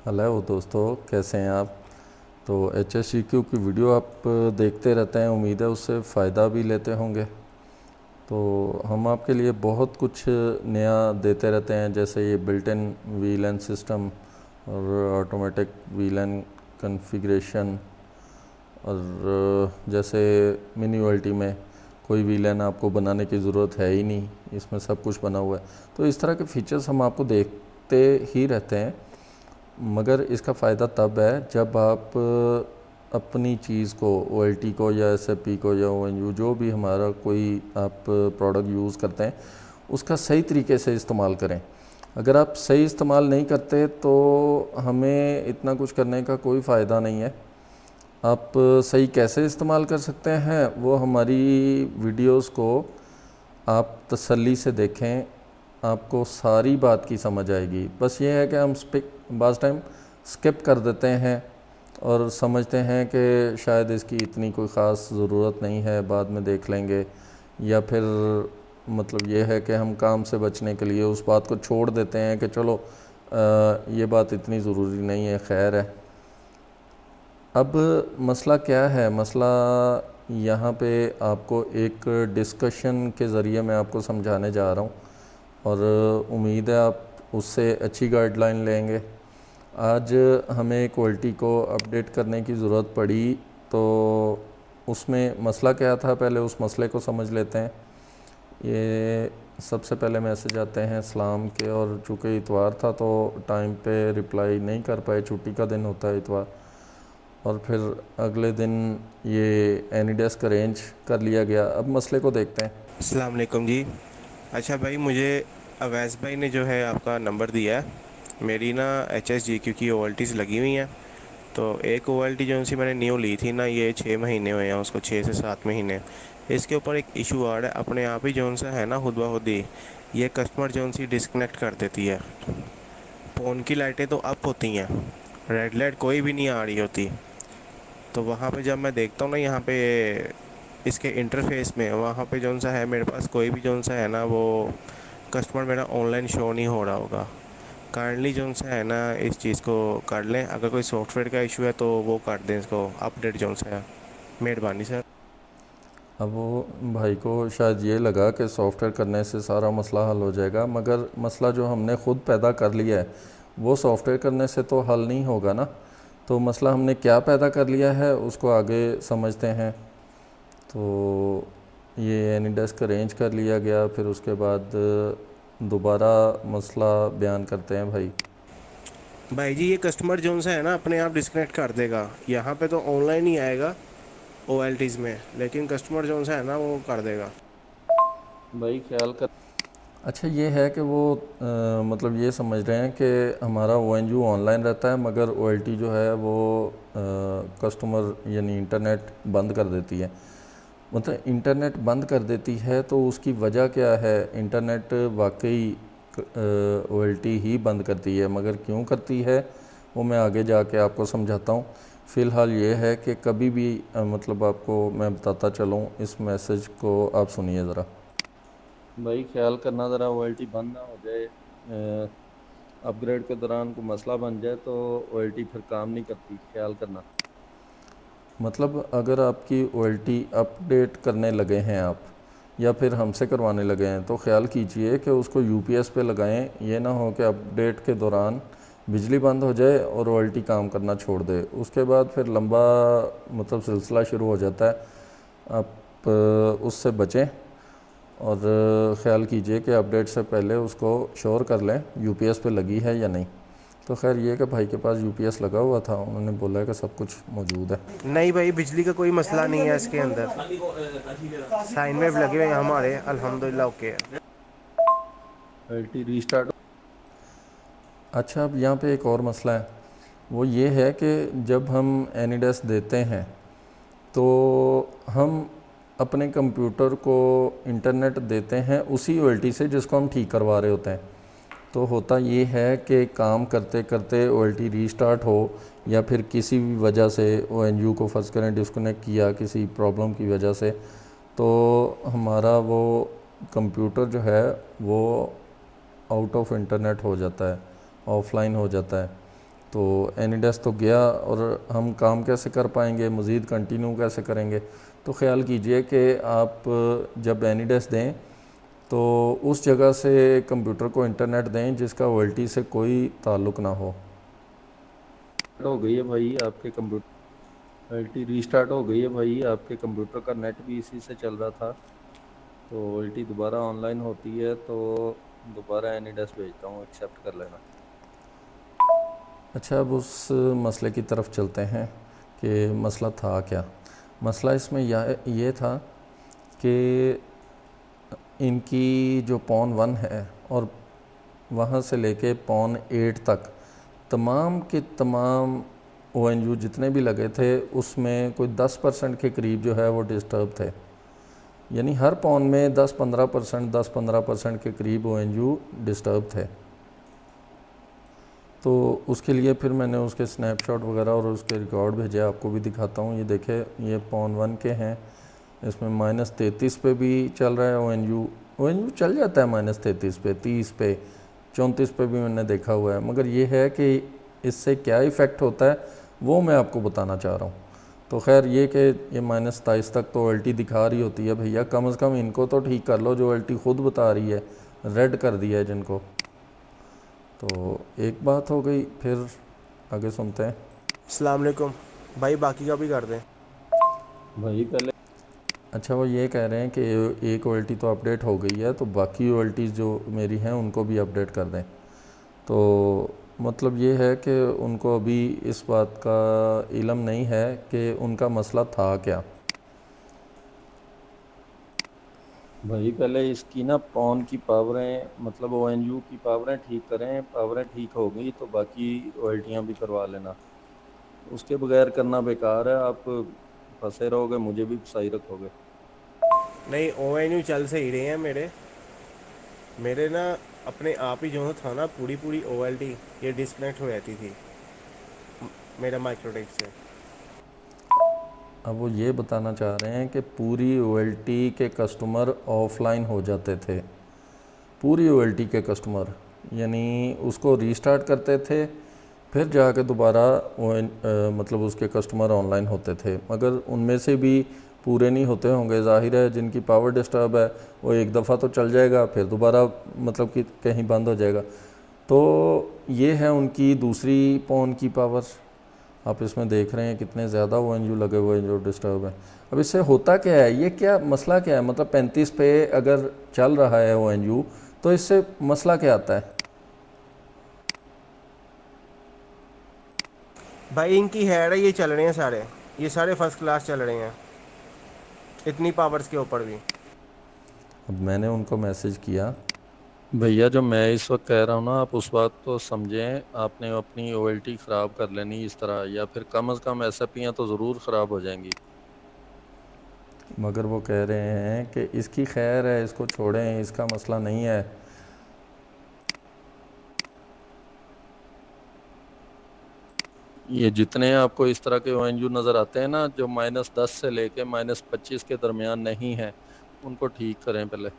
Hello दोस्तों, कैसे हैं आप। तो HSCQ की वीडियो आप देखते रहते हैं, उम्मीद है उससे फ़ायदा भी लेते होंगे। तो हम आपके लिए बहुत कुछ नया देते रहते हैं, जैसे ये बिल्ट इन वीलन सिस्टम और ऑटोमेटिक वीलन कॉन्फ़िगरेशन। और जैसे मिनी ULT में कोई वीलन आपको बनाने की ज़रूरत है ही नहीं, इसमें सब कुछ बना हुआ है। तो इस तरह के फीचर्स हम आपको देखते ही रहते हैं, मगर इसका फ़ायदा तब है जब आप अपनी चीज़ को OLT को या SAP को या ONU जो भी हमारा कोई आप प्रोडक्ट यूज़ करते हैं उसका सही तरीके से इस्तेमाल करें। अगर आप सही इस्तेमाल नहीं करते तो हमें इतना कुछ करने का कोई फ़ायदा नहीं है। आप सही कैसे इस्तेमाल कर सकते हैं वो हमारी वीडियोस को आप तसल्ली से देखें, आपको सारी बात की समझ आएगी। बस ये है कि हम बाज़ टाइम स्किप कर देते हैं और समझते हैं कि शायद इसकी इतनी कोई ख़ास ज़रूरत नहीं है, बाद में देख लेंगे, या फिर मतलब ये है कि हम काम से बचने के लिए उस बात को छोड़ देते हैं कि चलो ये बात इतनी ज़रूरी नहीं है, खैर है। अब मसला क्या है, मसला यहाँ पे आपको एक डिस्कशन के ज़रिए मैं आपको समझाने जा रहा हूँ और उम्मीद है आप उससे अच्छी गाइडलाइन लेंगे। आज हमें क्वालिटी को अपडेट करने की ज़रूरत पड़ी, तो उसमें मसला क्या था, पहले उस मसले को समझ लेते हैं। ये सबसे पहले मैसेज आते हैं सलाम के, और चूँकि इतवार था तो टाइम पे रिप्लाई नहीं कर पाए, छुट्टी का दिन होता है इतवार। और फिर अगले दिन ये एनीडेस्क अरेंज कर लिया गया। अब मसले को देखते हैं। अस्सलाम वालेकुम जी। अच्छा भाई, मुझे अवैस भाई ने जो है आपका नंबर दिया है। मेरी ना HSGQ की OLTs लगी हुई हैं। तो एक OLT जो सी मैंने न्यू ली थी ना, ये 6 महीने हुए हैं उसको, 6 से 7 महीने। इसके ऊपर एक इशू आ रहा है, अपने आप ही जो सा है ना, खुद ब खुद ही ये कस्टमर जो सी डिस्कनेक्ट कर देती है। फ़ोन की लाइटें तो अप होती हैं, रेड लाइट कोई भी नहीं आ रही होती। तो वहाँ पे जब मैं देखता हूँ ना, यहाँ पे इसके इंटरफेस में, वहाँ पे जौन सा है मेरे पास कोई भी जौन सा है ना, वो कस्टमर मेरा ऑनलाइन शो नहीं हो रहा होगा। काइंडली जौन सा है ना, इस चीज़ को कर लें। अगर कोई सॉफ्टवेयर का इशू है तो वो कर दें, इसको अपडेट जौन सा है। मेहरबानी सर। अब वो भाई को शायद ये लगा कि सॉफ्टवेयर करने से सारा मसला हल हो जाएगा, मगर मसला जो हमने ख़ुद पैदा कर लिया है वो सॉफ्टवेयर करने से तो हल नहीं होगा ना। तो मसला हमने क्या पैदा कर लिया है उसको आगे समझते हैं। तो ये एनीडेस्क अरेंज कर लिया गया, फिर उसके बाद दोबारा मसला बयान करते हैं भाई। भाई जी, ये कस्टमर जौन सा है ना, अपने आप डिस्कनेक्ट कर देगा। यहाँ पे तो ऑनलाइन ही आएगा OLTs में, लेकिन कस्टमर जौन सा है ना, वो कर देगा। भाई ख्याल कर। अच्छा, ये है कि वो मतलब ये समझ रहे हैं कि हमारा ONU ऑनलाइन रहता है, मगर OLT जो है वो कस्टमर यानी इंटरनेट बंद कर देती है। मतलब इंटरनेट बंद कर देती है तो उसकी वजह क्या है। इंटरनेट वाकई OLT ही बंद करती है, मगर क्यों करती है वो मैं आगे जाके आपको समझाता हूँ। फ़िलहाल ये है कि कभी भी मतलब आपको मैं बताता चलूँ, इस मैसेज को आप सुनिए ज़रा। भाई ख्याल करना ज़रा OLT बंद ना हो जाए, अपग्रेड के दौरान कोई मसला बन जाए तो OLT फिर काम नहीं करती, ख्याल करना। मतलब अगर आपकी OLT अपडेट करने लगे हैं आप, या फिर हमसे करवाने लगे हैं, तो ख्याल कीजिए कि उसको UPS पे लगाएं। ये ना हो कि अपडेट के दौरान बिजली बंद हो जाए और OLT काम करना छोड़ दे, उसके बाद फिर लंबा मतलब सिलसिला शुरू हो जाता है। आप उससे बचें और ख़्याल कीजिए कि अपडेट से पहले उसको श्योर कर लें UPS पे लगी है या नहीं। तो खैर ये कि भाई के पास UPS लगा हुआ था, उन्होंने बोला है कि सब कुछ मौजूद है। नहीं भाई, बिजली का कोई मसला नहीं है इसके अंदर। साइन वेव लगे हुए हैं हमारे, अल्हम्दुलिल्लाह ओके है। OLT restart. अच्छा, अब यहाँ पे एक और मसला है, वो ये है कि जब हम एनीडेस्क देते हैं तो हम अपने कंप्यूटर को इंटरनेट देते हैं उसी OLT से जिसको हम ठीक करवा रहे होते हैं। तो होता ये है कि काम करते करते OLT रीस्टार्ट हो, या फिर किसी भी वजह से ONU को फ़र्ज़ करें डिस्कनेक्ट किया किसी प्रॉब्लम की वजह से, तो हमारा वो कंप्यूटर जो है वो आउट ऑफ इंटरनेट हो जाता है, ऑफलाइन हो जाता है। तो एनीडेस्क तो गया और हम काम कैसे कर पाएंगे, मज़ीद कंटिन्यू कैसे करेंगे। तो ख़्याल कीजिए कि आप जब एनीडेस्क दें तो उस जगह से कंप्यूटर को इंटरनेट दें जिसका ओएलटी से कोई ताल्लुक़ ना हो। हो गई है भाई आपके कंप्यूटर, ओएलटी रीस्टार्ट हो गई है भाई आपके कंप्यूटर का, नेट भी इसी से चल रहा था। तो ओएलटी दोबारा ऑनलाइन होती है तो दोबारा एनीडेस्क भेजता हूँ, एक्सेप्ट कर लेना। अच्छा, अब उस मसले की तरफ चलते हैं कि मसला था क्या। मसला इसमें ये था कि इनकी जो पॉन 1 है और वहाँ से लेके पॉन 8 तक तमाम के तमाम ONU जितने भी लगे थे उसमें कोई 10% के करीब जो है वो डिस्टर्ब थे। यानी हर पॉन में 10-15% के करीब ONU डिस्टर्ब थे। तो उसके लिए फिर मैंने उसके स्नैपशॉट वगैरह और उसके रिकॉर्ड भेजे, आपको भी दिखाता हूँ। ये देखे, ये पॉन 1 के हैं, इसमें -33 पे भी चल रहा है ONU चल जाता है -33 पे, 30 पे, 34 पे भी मैंने देखा हुआ है। मगर ये है कि इससे क्या इफ़ेक्ट होता है वो मैं आपको बताना चाह रहा हूँ। तो खैर ये कि ये -27 तक तो OLT दिखा रही होती है, भैया कम से कम इनको तो ठीक कर लो जो OLT ख़ुद बता रही है, रेड कर दिया है जिनको। तो एक बात हो गई, फिर आगे सुनते हैं। अस्सलाम वालेकुम भाई, बाकी का भी कर दें भाई पहले, अच्छा वो ये कह रहे हैं कि एक OLT तो अपडेट हो गई है तो बाकी OLTs जो मेरी हैं उनको भी अपडेट कर दें। तो मतलब ये है कि उनको अभी इस बात का इल्म नहीं है कि उनका मसला था क्या। भाई पहले इसकी ना पॉन की पावरें, मतलब ONU की पावरें ठीक करें, पावरें ठीक हो गई तो बाकी OLTयाँ भी करवा लेना। उसके बगैर करना बेकार है, आप फंसे रहोगे, मुझे भी फंसाई रखोगे। नहीं, ONU चल से ही रहे हैं मेरे ना अपने आप ही जो था ना, पूरी OLT ये डिस्कनेक्ट हो जाती थी मेरा माइक्रोटेक से। अब वो ये बताना चाह रहे हैं कि पूरी OLT के कस्टमर ऑफलाइन हो जाते थे, पूरी OLT के कस्टमर, यानी उसको रीस्टार्ट करते थे फिर जाके दोबारा मतलब उसके कस्टमर ऑनलाइन होते थे। मगर उनमें से भी पूरे नहीं होते होंगे, जाहिर है जिनकी पावर डिस्टर्ब है वो एक दफ़ा तो चल जाएगा फिर दोबारा मतलब कि कहीं बंद हो जाएगा। तो ये है उनकी दूसरी पॉन की पावर। आप इसमें देख रहे हैं कितने ज़्यादा ONU लगे हुए हैं जो डिस्टर्ब है। अब इससे होता क्या है, ये क्या मसला क्या है, मतलब 35 पे अगर चल रहा है ONU तो इससे मसला क्या आता है। भाई इनकी हेड है, ये चल रहे हैं ये सारे फर्स्ट क्लास चल रहे हैं इतनी पावर्स के ऊपर भी। अब मैंने उनको मैसेज किया, भैया जो मैं इस वक्त कह रहा हूँ ना आप उस बात को समझें, आपने अपनी OLT ख़राब कर लेनी इस तरह, या फिर कम से कम SFPयाँ तो ज़रूर ख़राब हो जाएंगी। मगर वो कह रहे हैं कि इसकी खैर है, इसको छोड़ें, इसका मसला नहीं है। ये जितने आपको इस तरह के ONU नज़र आते हैं ना जो -10 से लेके -25 के दरमियान नहीं है, उनको ठीक करें पहले।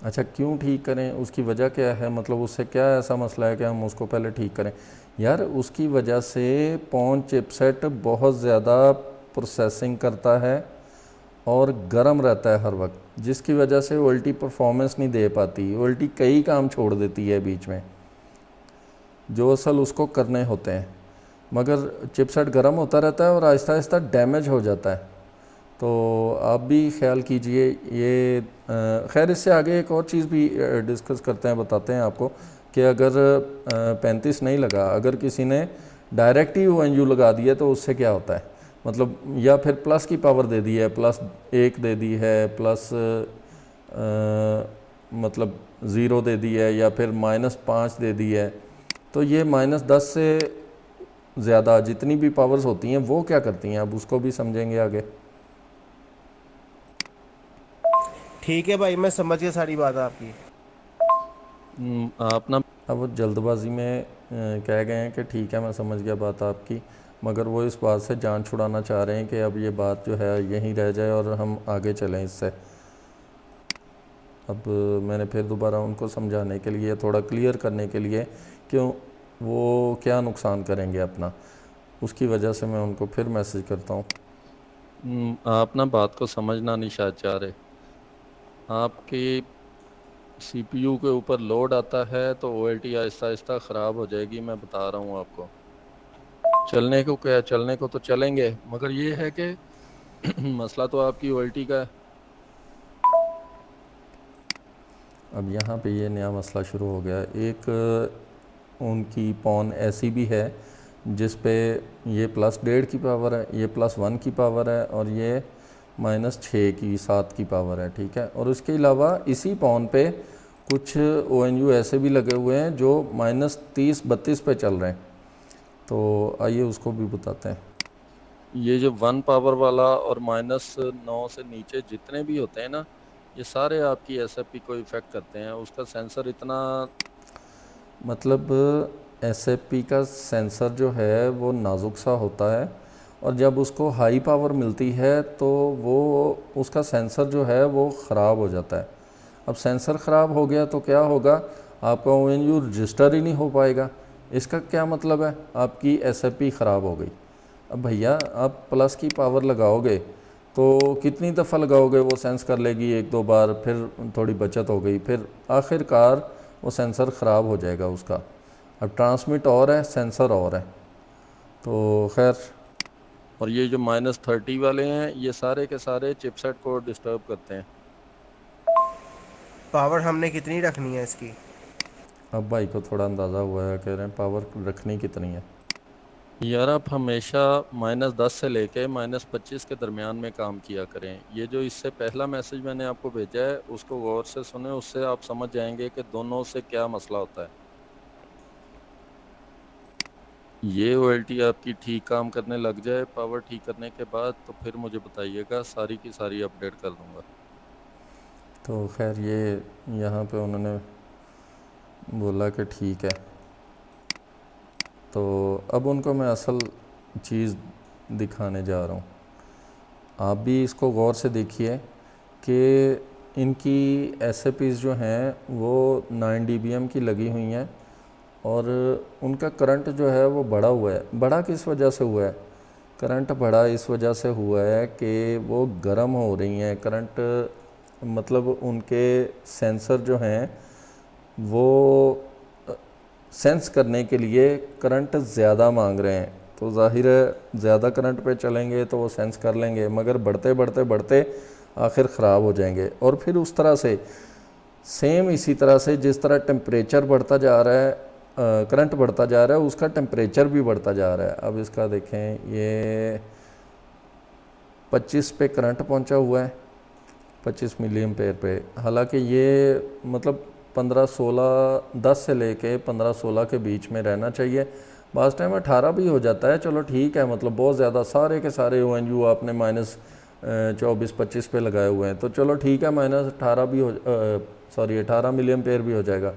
अच्छा क्यों ठीक करें, उसकी वजह क्या है, मतलब उससे क्या ऐसा मसला है कि हम उसको पहले ठीक करें। यार उसकी वजह से पॉन चिपसेट बहुत ज़्यादा प्रोसेसिंग करता है और गर्म रहता है हर वक्त, जिसकी वजह से OLT परफॉर्मेंस नहीं दे पाती। OLT कई काम छोड़ देती है बीच में जो असल उसको करने होते हैं, मगर चिपसेट गर्म होता रहता है और आहिस्ता आहिस्ता डैमेज हो जाता है। तो आप भी ख्याल कीजिए। ये खैर इससे आगे एक और चीज़ भी डिस्कस करते हैं, बताते हैं आपको कि अगर 35 नहीं लगा, अगर किसी ने डायरेक्ट ही ONU लगा दिया तो उससे क्या होता है, मतलब या फिर प्लस की पावर दे दी है, +1 दे दी है, प्लस मतलब 0 दे दी है, या फिर -5 दे दी है, तो ये -10 से ज़्यादा जितनी भी पावर्स होती हैं वो क्या करती हैं, अब उसको भी समझेंगे आगे। ठीक है भाई, मैं समझ गया सारी बात आपकी। आप ना अब वो जल्दबाजी में कह गए हैं कि ठीक है मैं समझ गया बात आपकी, मगर वो इस बात से जान छुड़ाना चाह रहे हैं कि अब ये बात जो है यहीं रह जाए और हम आगे चलें इससे। अब मैंने फिर दोबारा उनको समझाने के लिए, थोड़ा क्लियर करने के लिए, क्यों वो क्या नुकसान करेंगे अपना, उसकी वजह से मैं उनको फिर मैसेज करता हूँ। आप ना बात को समझना नहीं शायद चाह रहे। आपकी सीपीयू के ऊपर लोड आता है तो ओएलटी आहिस्ता आहिस्ता ख़राब हो जाएगी, मैं बता रहा हूँ आपको। चलने को क्या, चलने को तो चलेंगे, मगर ये है कि मसला तो आपकी ओएलटी का है। अब यहाँ पे ये नया मसला शुरू हो गया। एक उनकी पॉन ऐसी भी है जिस पे ये +1.5 की पावर है, ये +1 की पावर है, और ये -6 की 7 की पावर है, ठीक है। और उसके अलावा इसी पॉन पे कुछ ONU ऐसे भी लगे हुए हैं जो -30-32 पे चल रहे हैं। तो आइए उसको भी बताते हैं। ये जो 1 पावर वाला और -9 से नीचे जितने भी होते हैं ना, ये सारे आपकी SFP को इफ़ेक्ट करते हैं। उसका सेंसर इतना, मतलब SFP का सेंसर जो है वो नाजुक सा होता है, और जब उसको हाई पावर मिलती है तो वो उसका सेंसर जो है वो ख़राब हो जाता है। अब सेंसर ख़राब हो गया तो क्या होगा, आपका ONU रजिस्टर ही नहीं हो पाएगा। इसका क्या मतलब है, आपकी SFP ख़राब हो गई। अब भैया आप प्लस की पावर लगाओगे तो कितनी दफ़ा लगाओगे, वो सेंस कर लेगी 1-2 बार, फिर थोड़ी बचत हो गई, फिर आखिरकार वो सेंसर ख़राब हो जाएगा उसका। अब ट्रांसमिट और है, सेंसर और है, तो खैर। और ये जो -30 वाले हैं ये सारे के सारे चिपसेट को डिस्टर्ब करते हैं। पावर हमने कितनी रखनी है इसकी? अब भाई को थोड़ा अंदाज़ा हुआ है, कह रहे हैं पावर रखनी कितनी है। यार आप हमेशा -10 से लेके -25 के दरमियान में काम किया करें। ये जो इससे पहला मैसेज मैंने आपको भेजा है उसको गौर से सुने, उससे आप समझ जाएंगे कि दोनों से क्या मसला होता है। ये OLT आपकी ठीक काम करने लग जाए पावर ठीक करने के बाद, तो फिर मुझे बताइएगा, सारी की सारी अपडेट कर दूंगा। तो खैर ये यहाँ पे उन्होंने बोला कि ठीक है। तो अब उनको मैं असल चीज़ दिखाने जा रहा हूँ। आप भी इसको गौर से देखिए कि इनकी SAPs जो हैं वो 9 dBm की लगी हुई हैं, और उनका करंट जो है वो बढ़ा हुआ है। बढ़ा किस वजह से हुआ है, करंट बढ़ा इस वजह से हुआ है कि वो गर्म हो रही हैं। करंट मतलब उनके सेंसर जो हैं वो सेंस करने के लिए करंट ज़्यादा मांग रहे हैं, तो जाहिर है ज़्यादा करंट पे चलेंगे तो वो सेंस कर लेंगे, मगर बढ़ते बढ़ते बढ़ते आखिर ख़राब हो जाएंगे। और फिर उस तरह से सेम इसी तरह से जिस तरह टेम्परेचर बढ़ता जा रहा है, करंट बढ़ता जा रहा है, उसका टेम्परेचर भी बढ़ता जा रहा है। अब इसका देखें, ये 25 पे करंट पहुंचा हुआ है, 25 मिली एम्पेयर पे। हालांकि ये मतलब 10 से लेके 15-16 के बीच में रहना चाहिए। बाज़ टाइम 18 भी हो जाता है, चलो ठीक है, मतलब बहुत ज़्यादा सारे के सारे ONU आपने -24-25 पे लगाए हुए हैं तो चलो ठीक है, -18 भी हो, 18 मिली एम्पेयर भी हो जाएगा।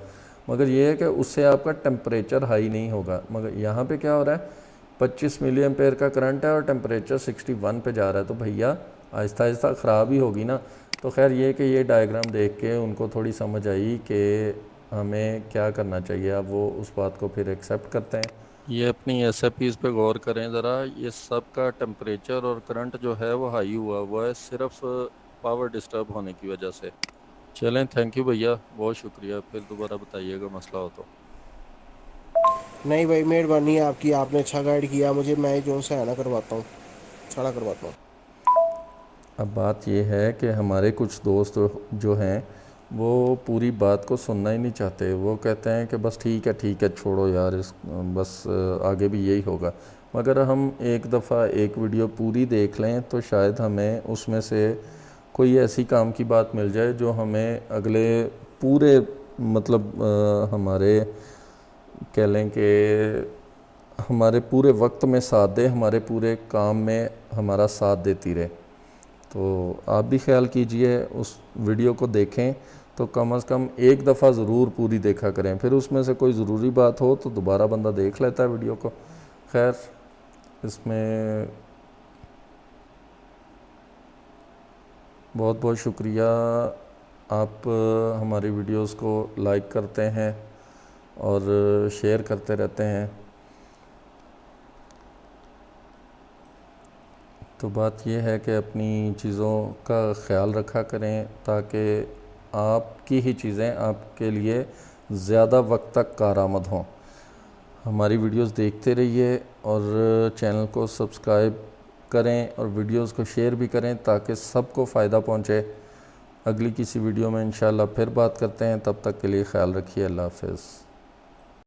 मगर ये है कि उससे आपका टेम्परेचर हाई नहीं होगा। मगर यहाँ पे क्या हो रहा है, 25 मिली एम्पेयर का करंट है और टेम्परेचर 61 पे जा रहा है, तो भैया आहिस्ता आहिस्ता ख़राब ही होगी ना। तो खैर ये कि ये डायग्राम देख के उनको थोड़ी समझ आई कि हमें क्या करना चाहिए। अब वो उस बात को फिर एक्सेप्ट करते हैं। ये अपनी SFPs पे गौर करें ज़रा, ये सब का टेम्परेचर और करंट जो है वो हाई हुआ है सिर्फ पावर डिस्टर्ब होने की वजह से। चलें, थैंक यू भैया, बहुत शुक्रिया, फिर दोबारा बताइएगा मसला हो तो। नहीं भाई, मेहरबानी है आपकी, आपने अच्छा गाइड किया मुझे। मैं ही जो सा है ना करवाता हूँ, छड़ा करवाता हूँ। अब बात यह है कि हमारे कुछ दोस्त जो हैं वो पूरी बात को सुनना ही नहीं चाहते। वो कहते हैं कि बस ठीक है छोड़ो यार, इस बस आगे भी यही होगा। मगर हम एक दफ़ा एक वीडियो पूरी देख लें तो शायद हमें उसमें से कोई ऐसी काम की बात मिल जाए जो हमें अगले पूरे मतलब हमारे कह लें कि हमारे पूरे वक्त में साथ दे, हमारे पूरे काम में हमारा साथ देती रहे। तो आप भी ख्याल कीजिए, उस वीडियो को देखें तो कम से कम एक दफ़ा ज़रूर पूरी देखा करें, फिर उसमें से कोई ज़रूरी बात हो तो दोबारा बंदा देख लेता है वीडियो को। खैर इसमें बहुत बहुत शुक्रिया, आप हमारी वीडियोस को लाइक करते हैं और शेयर करते रहते हैं। तो बात यह है कि अपनी चीज़ों का ख्याल रखा करें ताकि आपकी ही चीज़ें आपके लिए ज़्यादा वक्त तक कारआमद हों। हमारी वीडियोस देखते रहिए और चैनल को सब्सक्राइब करें और वीडियोस को शेयर भी करें ताकि सबको फ़ायदा पहुंचे। अगली किसी वीडियो में इंशाल्लाह फिर बात करते हैं, तब तक के लिए ख्याल रखिए। अल्लाह हाफ़िज़।